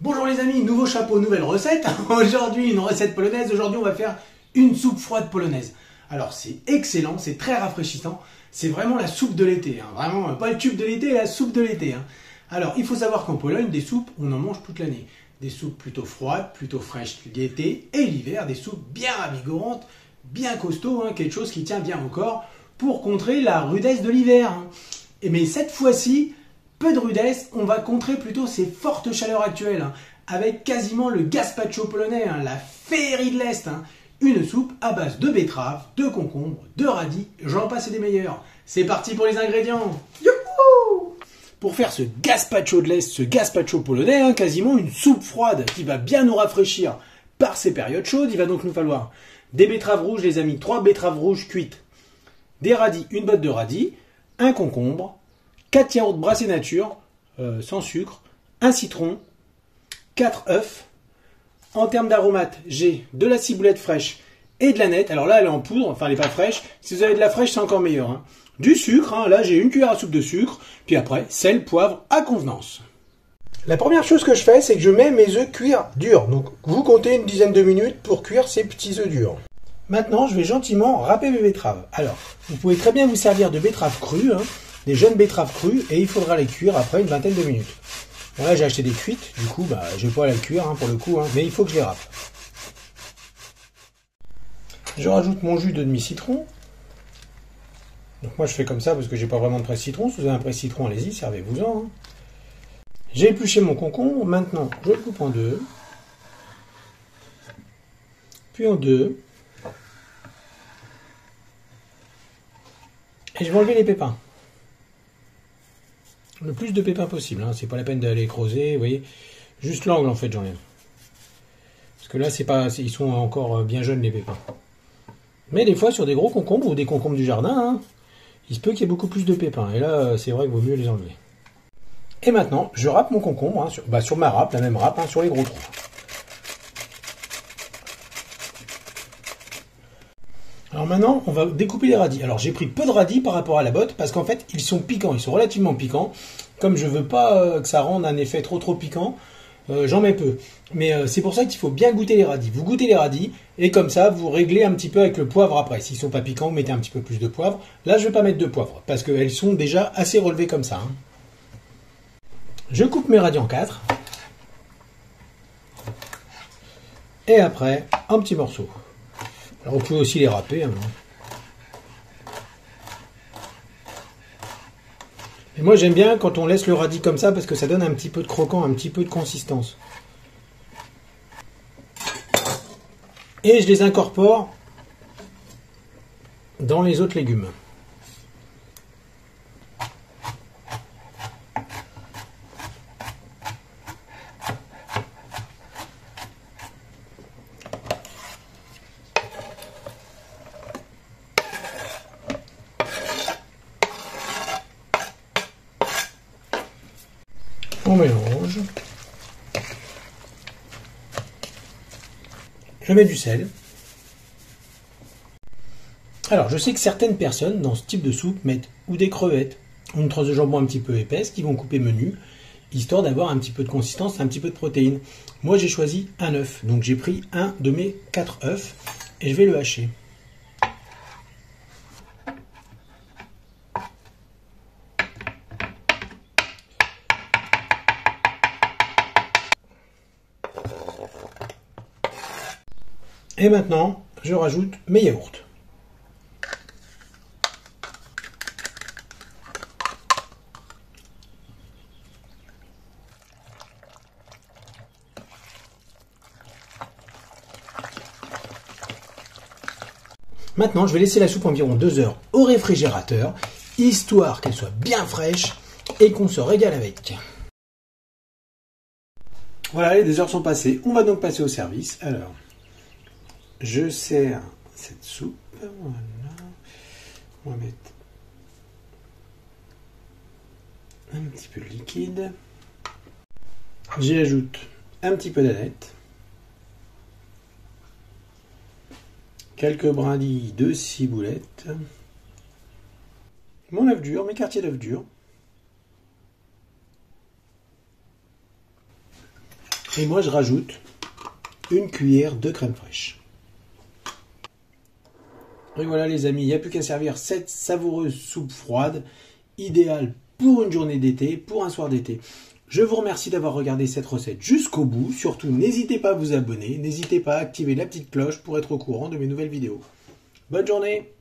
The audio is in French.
Bonjour les amis, nouveau chapeau, nouvelle recette. Aujourd'hui une recette polonaise, aujourd'hui on va faire une soupe froide polonaise. Alors c'est excellent, c'est très rafraîchissant, c'est vraiment la soupe de l'été, hein. Vraiment pas le tube de l'été, la soupe de l'été. Hein. Alors il faut savoir qu'en Pologne, des soupes, on en mange toute l'année. Des soupes plutôt froides, plutôt fraîches l'été et l'hiver, des soupes bien ravigorantes, bien costauds, hein, quelque chose qui tient bien au corps pour contrer la rudesse de l'hiver. Hein. Mais cette fois-ci, peu de rudesse, on va contrer plutôt ces fortes chaleurs actuelles, hein, avec quasiment le gazpacho polonais, hein, la féerie de l'Est. Hein, une soupe à base de betteraves, de concombres, de radis, j'en passe et des meilleurs. C'est parti pour les ingrédients. Youhou! Pour faire ce gazpacho de l'Est, ce gazpacho polonais, hein, quasiment une soupe froide qui va bien nous rafraîchir par ces périodes chaudes, il va donc nous falloir des betteraves rouges, les amis, 3 betteraves rouges cuites, des radis, une botte de radis, un concombre, 4 yaourts brassés nature, sans sucre, un citron, 4 œufs. En termes d'aromates, j'ai de la ciboulette fraîche et de la nette. Alors là, elle est en poudre, enfin elle n'est pas fraîche. Si vous avez de la fraîche, c'est encore meilleur. Hein. Du sucre, hein. Là j'ai une cuillère à soupe de sucre. Puis après, sel, poivre à convenance. La première chose que je fais, c'est que je mets mes œufs cuire durs. Donc vous comptez une dizaine de minutes pour cuire ces petits œufs durs. Maintenant, je vais gentiment râper mes betteraves. Alors, vous pouvez très bien vous servir de betteraves crues, hein. Des jeunes betteraves crues, et il faudra les cuire après une vingtaine de minutes. Bon, là j'ai acheté des cuites, du coup je vais pas les cuire hein, pour le coup, hein, mais il faut que je les râpe. Je rajoute mon jus de demi-citron. Donc moi je fais comme ça parce que j'ai pas vraiment de presse-citron. Si vous avez un presse-citron, allez-y, servez-vous-en. Hein. J'ai épluché mon concombre, maintenant je le coupe en deux. Puis en deux. Et je vais enlever les pépins. Le plus de pépins possible, hein. C'est pas la peine d'aller creuser, vous voyez. Juste l'angle en fait j'enlève. Parce que là c'est pas, ils sont encore bien jeunes les pépins. Mais des fois sur des gros concombres ou des concombres du jardin, hein, il se peut qu'il y ait beaucoup plus de pépins. Et là c'est vrai qu'il vaut mieux les enlever. Et maintenant je râpe mon concombre, hein, sur ma râpe, la même râpe, hein, sur les gros trous. Alors maintenant, on va découper les radis. Alors j'ai pris peu de radis par rapport à la botte parce qu'en fait, ils sont piquants, ils sont relativement piquants. Comme je veux pas que ça rende un effet trop piquant, j'en mets peu. Mais c'est pour ça qu'il faut bien goûter les radis. Vous goûtez les radis et comme ça, vous réglez un petit peu avec le poivre après. S'ils sont pas piquants, vous mettez un petit peu plus de poivre. Là, je vais pas mettre de poivre parce qu'elles sont déjà assez relevées comme ça. Hein. Je coupe mes radis en 4. Et après, en petits morceaux. Alors, vous pouvez aussi les râper. Hein. Et moi, j'aime bien quand on laisse le radis comme ça parce que ça donne un petit peu de croquant, un petit peu de consistance. Et je les incorpore dans les autres légumes. On mélange. Je mets du sel. Alors, je sais que certaines personnes, dans ce type de soupe, mettent ou des crevettes, ou une tranche de jambon un petit peu épaisse, qui vont couper menu, histoire d'avoir un petit peu de consistance, un petit peu de protéines. Moi, j'ai choisi un œuf. Donc, j'ai pris un de mes 4 œufs, et je vais le hacher. Et maintenant, je rajoute mes yaourts. Maintenant, je vais laisser la soupe environ 2 heures au réfrigérateur, histoire qu'elle soit bien fraîche et qu'on se régale avec. Voilà, les 2 heures sont passées. On va donc passer au service. Alors, je sers cette soupe. Voilà. On va mettre un petit peu de liquide. J'y ajoute un petit peu d'aneth. Quelques brindilles de ciboulette. Mon œuf dur, mes quartiers d'œuf dur. Et moi, je rajoute une cuillère de crème fraîche. Et voilà les amis, il n'y a plus qu'à servir cette savoureuse soupe froide, idéale pour une journée d'été, pour un soir d'été. Je vous remercie d'avoir regardé cette recette jusqu'au bout. Surtout, n'hésitez pas à vous abonner, n'hésitez pas à activer la petite cloche pour être au courant de mes nouvelles vidéos. Bonne journée!